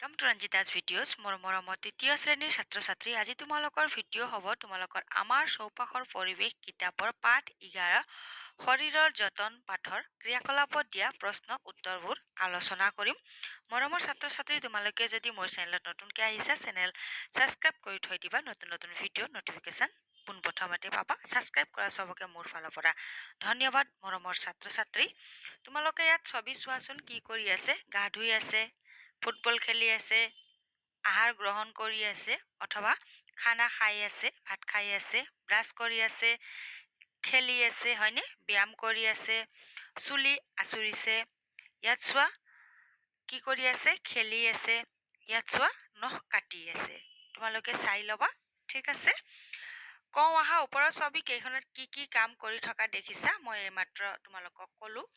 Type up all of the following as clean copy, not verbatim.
Come to ৰঞ্জিতাছ videos মোৰ মৰমৰ তৃতীয় শ্ৰেণীৰ ছাত্ৰ ছাত্ৰী আজি তোমালোকৰ ভিডিঅ' হ'ব তোমালোকৰ আমাৰ চৌপাশৰ পৰিৱেশ কিতাপৰ পাঠ 11 শৰীৰৰ যতন পাঠৰ ক্ৰিয়াকলাপত দিয়া প্ৰশ্ন উত্তৰবোৰ আলোচনা কৰিম মৰমৰ ছাত্ৰ ছাত্ৰী তোমালোকে যদি মোৰ চেনেলত নতুনকৈ আহিছা চেনেল ছাবস্ক্ৰাইব কৰি থৈ দিবা নতুন নতুন ভিডিঅ' নটিফিকেশ্যন পোনপ্ৰথমতে পাবা ছাবস্ক্ৰাইব কৰা চবকে মোৰ ফালৰ পৰা ধন্যবাদ মৰমৰ ছাত্ৰ ছাত্ৰী তোমালোকে ইয়াত ছবি চোৱাচোন কি কৰি আছে গা ধুই আছে ফুটবল খেলি আছে আহাৰ গ্ৰহণ কৰি আছে অথবা খানা খাই আছে ভাত খাই আছে ব্ৰাছ কৰি আছে খেলি আছে হয়নে ব্যায়াম কৰি আছে চুলি আঁচুৰিছে ইয়াত চোৱা কি কৰি আছে খেলি আছে ইয়াত চোৱা নখ কাটি আছে তোমালোকে চাই ল'বা ঠিক আছে কওঁ আহা ওপৰৰ ছবি কেইখনত কি কি কাম কৰি থকা দেখিছা মই এইমাত্ৰ তোমালোকক ক'লো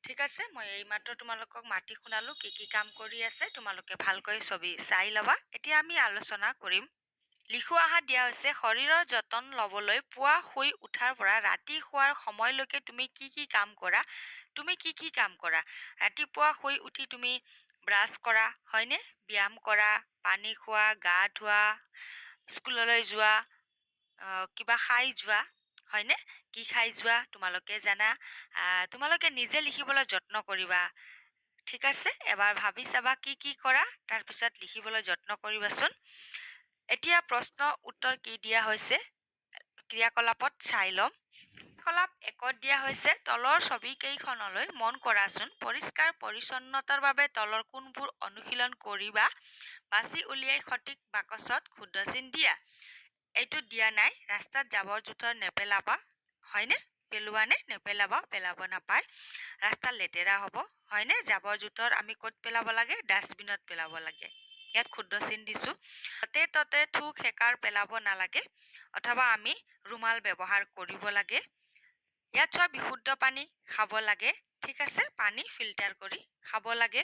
ঠিক আছে মই এইমাত্ৰ তোমালোকক মাতি শুনালো কি কি কাম কৰি আছে তোমালোকে ভালকৈ ছবি চাই ল'বা এতিয়া আমি আলোচনা কৰিম লিখোৱা আহাত দিয়া হৈছে শৰীৰৰ যতন ল'বলৈ পুৱা শুই উঠাৰ পৰা ৰাতি শোৱাৰ সময়লৈকে তুমি কি কি কাম কৰা ৰাতিপুৱা শুই উঠি তুমি ব্ৰাছ কৰা হয়নে ব্যায়াম কৰা পানী খোৱা গা ধোৱা স্কুললৈ যোৱা কিবা খাই যোৱা হয়নে কি খাই যোৱা তোমালোকে জানা তোমালোকে নিজে লিখিবলৈ যত্ন কৰিবা ঠিক আছে এবাৰ ভাবি চাবা কি কি কৰা তাৰপিছত লিখিবলৈ যত্ন কৰিবাচোন এতিয়া প্ৰশ্ন উত্তৰ কি দিয়া হৈছে ক্ৰিয়াকলাপত চাই ল'ম ক্ৰিয়াকলাপ একত দিয়া হৈছে তলৰ ছবিকেইখনলৈ মন কৰাচোন পৰিষ্কাৰ পৰিচ্ছন্নতাৰ বাবে তলৰ কোনবোৰ অনুশীলন কৰিবা বাছি উলিয়াই সঠিক বাকচত শুদ্ধ চিন দিয়া এইটো দিয়া নাই ৰাস্তাত জাবৰ জোঁথৰ নেপেলাবা হয়নে পেলোৱা নে নেপেলাবা পেলাব নাপায় ৰাস্তা লেতেৰা হ'ব হয়নে জাবৰ জোঁথৰ আমি ক'ত পেলাব লাগে ডাষ্টবিনত পেলাব লাগে ইয়াত শুদ্ধ চিন দিছোঁ য'তে ত'তে থু খেকাৰ পেলাব নালাগে অথবা আমি ৰুমাল ব্যৱহাৰ কৰিব লাগে ইয়াত চোৱা বিশুদ্ধ পানী খাব লাগে ঠিক আছে পানী ফিল্টাৰ কৰি খাব লাগে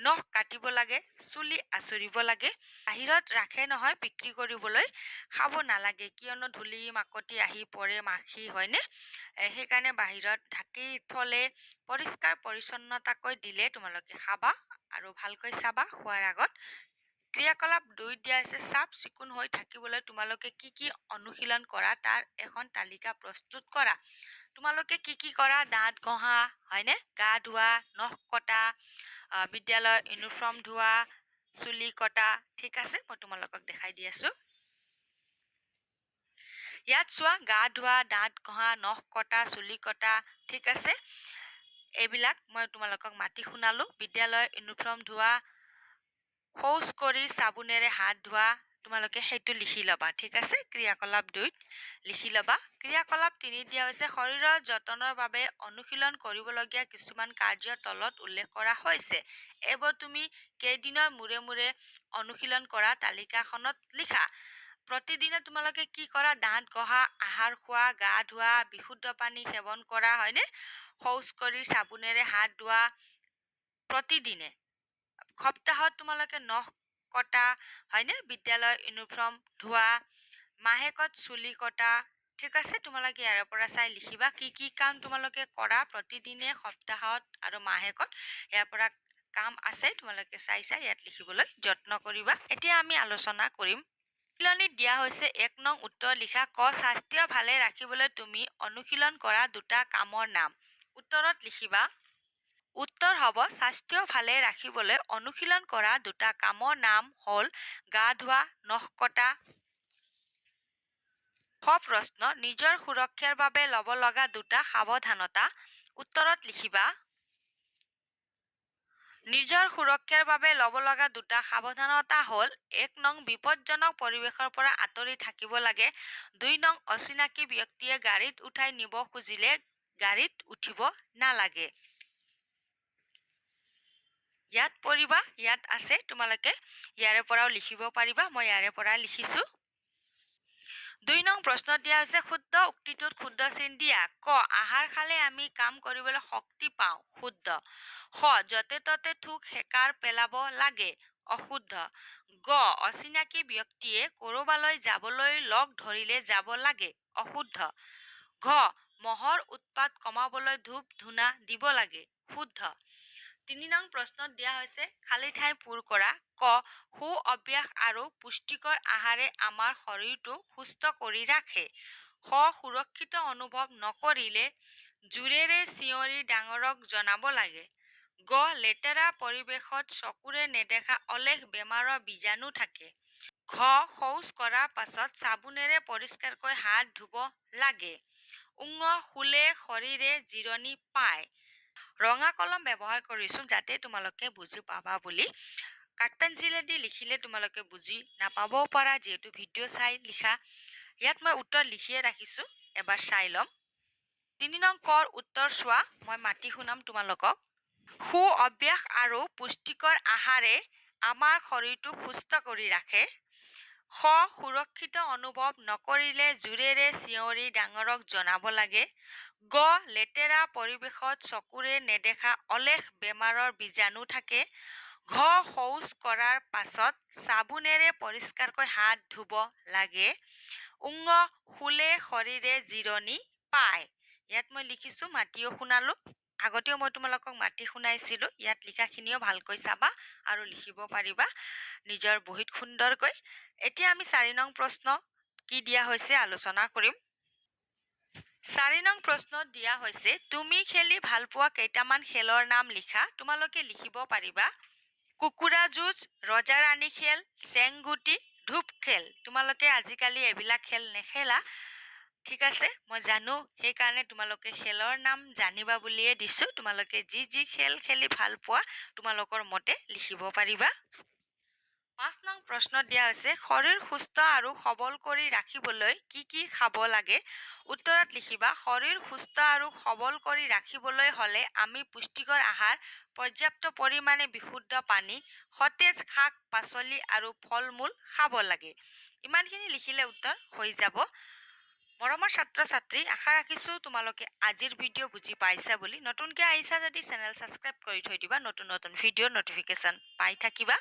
নখ কাটিব লাগে চুলি আঁচুৰিব লাগে বাহিৰত ৰাখে নহয় বিক্ৰী কৰিবলৈ খাব নালাগে কিয়নো ধূলি মাকতি আহি পৰে মাখি হয়নে সেইকাৰণে বাহিৰত ঢাকি থলে পৰিষ্কাৰ পৰিচ্ছন্নতাকৈ দিলে তোমালোকে খাবা আৰু ভালকৈ চাবা খোৱাৰ আগত ক্ৰিয়াকলাপ 2 দিয়া হৈছে চাফ চিকুণ হৈ থাকিবলৈ তোমালোকে কি কি অনুশীলন কৰা তাৰ এখন তালিকা প্ৰস্তুত কৰা তোমালোকে কি কি কৰা দাঁত ঘঁহা হয়নে গা ধোৱা নখ কটা বিদ্যালয়ৰ ইউনিফৰ্ম ধোৱা চুলি কটা ঠিক আছে মই তোমালোকক দেখাই দি আছো ইয়াত চোৱা গা ধোৱা দাঁত ঘঁহা নখ কটা চুলি কটা ঠিক আছে এইবিলাক মই তোমালোকক মাতি শুনালো বিদ্যালয়ৰ ইউনিফৰ্ম ধোৱা শৌচ কৰি চাবোনেৰে হাত ধোৱা তোমালোকে সেইটো লিখি ল'বা ঠিক আছে ক্ৰিয়াকলাপ 2 লিখি ল'বা ক্ৰিয়াকলাপ 3 দিয়া হৈছে শৰীৰৰ যতনৰ বাবে অনুশীলন কৰিবলগীয়া কিছুমান কাৰ্যৰ তলত উল্লেখ কৰা হৈছে এইবোৰ তুমি কেইদিনৰ মূৰে মূৰে অনুশীলন কৰা তালিকাখনত লিখা প্ৰতিদিনে তোমালোকে কি কৰা দাঁত ঘঁহা আহাৰ খোৱা গা ধোৱা বিশুদ্ধ পানী সেৱন কৰা হয়নে শৌচ কৰি চাবোনেৰে হাত ধোৱা প্ৰতিদিনে সপ্তাহত তোমালোকে নখ কটা হয়নে বিদ্যালয়ৰ ইউনিফৰ্ম ধোৱা মাহেকত চুলি কটা ঠিক আছে তোমালোকে ইয়াৰ পৰা চাই লিখিবা কি কি কাম তোমালোকে কৰা প্ৰতিদিনে সপ্তাহত আৰু মাহেকত ইয়াৰ পৰা কাম আছে তোমালোকে চাই ইয়াত লিখিবলৈ যত্ন কৰিবা এতিয়া আমি আলোচনা কৰিম অনুশীলনীত দিয়া হৈছে 1 নং উত্তৰ লিখা ক স্বাস্থ্য ভালে ৰাখিবলৈ তুমি অনুশীলন কৰা দুটা কামৰ নাম উত্তৰত লিখিবা উত্তৰ হ'ব স্বাস্থ্য ভালে ৰাখিবলৈ অনুশীলন কৰা দুটা কামৰ নাম হ'ল গা ধোৱা নখ কটা প্ৰশ্ন নিজৰ সুৰক্ষাৰ বাবে ল'ব লগা দুটা সাৱধানতা উত্তৰত লিখিবা নিজৰ সুৰক্ষাৰ বাবে ল'ব লগা দুটা সাৱধানতা হ'ল 1 নং বিপদজনক পৰিৱেশৰ পৰা আঁতৰি থাকিব লাগে 2 নং অচিনাকি ব্যক্তিয়ে গাড়ীত উঠাই নিব খুজিলে গাড়ীত উঠিব নালাগে ইয়াত পঢ়িবা ইয়াত আছে তোমালোকে ইয়াৰে পৰাও লিখিব পাৰিবা মই ইয়াৰে পৰা লিখিছো 2 নং প্ৰশ্ন দিয়া হৈছে শুদ্ধ উক্তিটোত শুদ্ধ চিন দিয়া ক আহাৰ খালে আমি কাম কৰিবলৈ শক্তি পাওঁ শুদ্ধ খ যতে ততে থুক হেকাৰ পেলাব লাগে অশুদ্ধ গ অচিনাকি ব্যক্তিয়ে কৰবালৈ যাবলৈ লগ ধৰিলে যাব লাগে অশুদ্ধ ঘ মহৰ উৎপাত কমাবলৈ ধূপ ধূনা দিব লাগে শুদ্ধ 3 নং প্ৰশ্নত দিয়া হৈছে খালী ঠাই পূৰ কৰা। ক সু অভ্যাস আৰু পুষ্টিকৰ আহাৰে আমাৰ শৰীৰটো সুস্থ কৰি ৰাখে। খ সুৰক্ষিত অনুভৱ নকৰিলে জোৰেৰে চিঞৰি ডাঙৰক জনাব লাগে। গ লেতেৰা পৰিৱেশত চকুৰে নেদেখা অলেখ বেমাৰৰ বীজাণু থাকে। ঘ শৌচ কৰাৰ পাছত চাবোনেৰে পৰিষ্কাৰকৈ হাত ধুব লাগে। শুলে শৰীৰে জিৰণি পায়। ৰঙা কলম ব্যৱহাৰ কৰিছোঁ যাতে তোমালোকে বুজি পাবা বুলি। কাঠ পেঞ্চিলেদি লিখিলে তোমালোকে বুজি নাপাবও পাৰা, যিহেতু ভিডিঅ' চাই লিখা। ইয়াত মই উত্তৰ লিখিয়ে ৰাখিছোঁ, এবাৰ চাই ল'ম। 3 নং কৰ উত্তৰ চোৱা, মই মাতি শুনাম তোমালোকক। সু অভ্যাস আৰু পুষ্টিকৰ আহাৰে আমাৰ শৰীৰটো সুস্থ কৰি ৰাখে। খ সুৰক্ষিত অনুভৱ নকৰিলে জোৰেৰে চিঞৰি ডাঙৰক জনাব লাগে। গ লেতেৰা পৰিৱেশত চকুৰে নেদেখা অলেখ বেমাৰৰ বীজাণু থাকে। ঘ শৌচ কৰাৰ পাছত চাবোনেৰে পৰিষ্কাৰকৈ হাত ধুব লাগে। শুলে শৰীৰে জিৰণি পায়। ইয়াত মই লিখিছোঁ, মাতিও শুনালোঁ। আগতেও মই তোমালোকক মাতি শুনাইছিলোঁ। ইয়াত লিখাখিনিও ভালকৈ চাবা আৰু লিখিব পাৰিবা নিজৰ বহীত সুন্দৰকৈ। এতিয়া আমি 4 নং প্ৰশ্ন কি দিয়া হৈছে আলোচনা কৰিম। 4 নং প্ৰশ্নত দিয়া হৈছে তুমি খেলি ভাল পোৱা কেইটামান খেলৰ নাম লিখা। তোমালোকে লিখিব পাৰিবা। কুকুৰা যুঁজ, ৰজা ৰাণী খেল, চেংগুটি, ধূপ খেল। তোমালোকে আজিকালি এইবিলাক খেল নেখেলা, ঠিক আছে, মই জানো, সেইকাৰণে তোমালোকে খেলৰ নাম জানিবা বুলিয়ে দিছোঁ। তোমালোকে যি যি খেল খেলি ভাল পোৱা তোমালোকৰ মতে লিখিব পাৰিবা। 5 নং প্ৰশ্নত দিয়া হৈছে শৰীৰ সুস্থ আৰু সবল কৰি ৰাখিবলৈ কি কি খাব লাগে। উত্তৰত লিখিবা শৰীৰ সুস্থ আৰু সবল কৰি ৰাখিবলৈ হ'লে আমি পুষ্টিকৰ আহাৰ, পৰ্যাপ্ত পৰিমাণে বিশুদ্ধ পানী, সতেজ শাক পাচলি আৰু ফল মূল খাব লাগে। ইমানখিনি লিখিলে উত্তৰ হৈ যাব। মৰমৰ ছাত্ৰ ছাত্ৰী, আশা ৰাখিছোঁ তোমালোকে আজিৰ ভিডিঅ' বুজি পাইছা বুলি। নতুনকৈ আহিছা যদি চেনেল ছাবস্ক্ৰাইব কৰি থৈ দিবা, নতুন নতুন ভিডিঅ'ৰ নটিফিকেশ্যন পাই থাকিবা।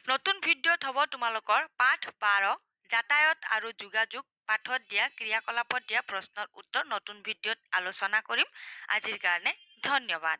নতুন ভিডিঅ'ত হ'ব তোমালোকৰ পাঠ 12 যাতায়াত আৰু যোগাযোগ, পাঠত দিয়া ক্ৰিয়াকলাপত দিয়া প্ৰশ্নৰ উত্তৰ নতুন ভিডিঅ'ত আলোচনা কৰিম। আজিৰ কাৰণে ধন্যবাদ।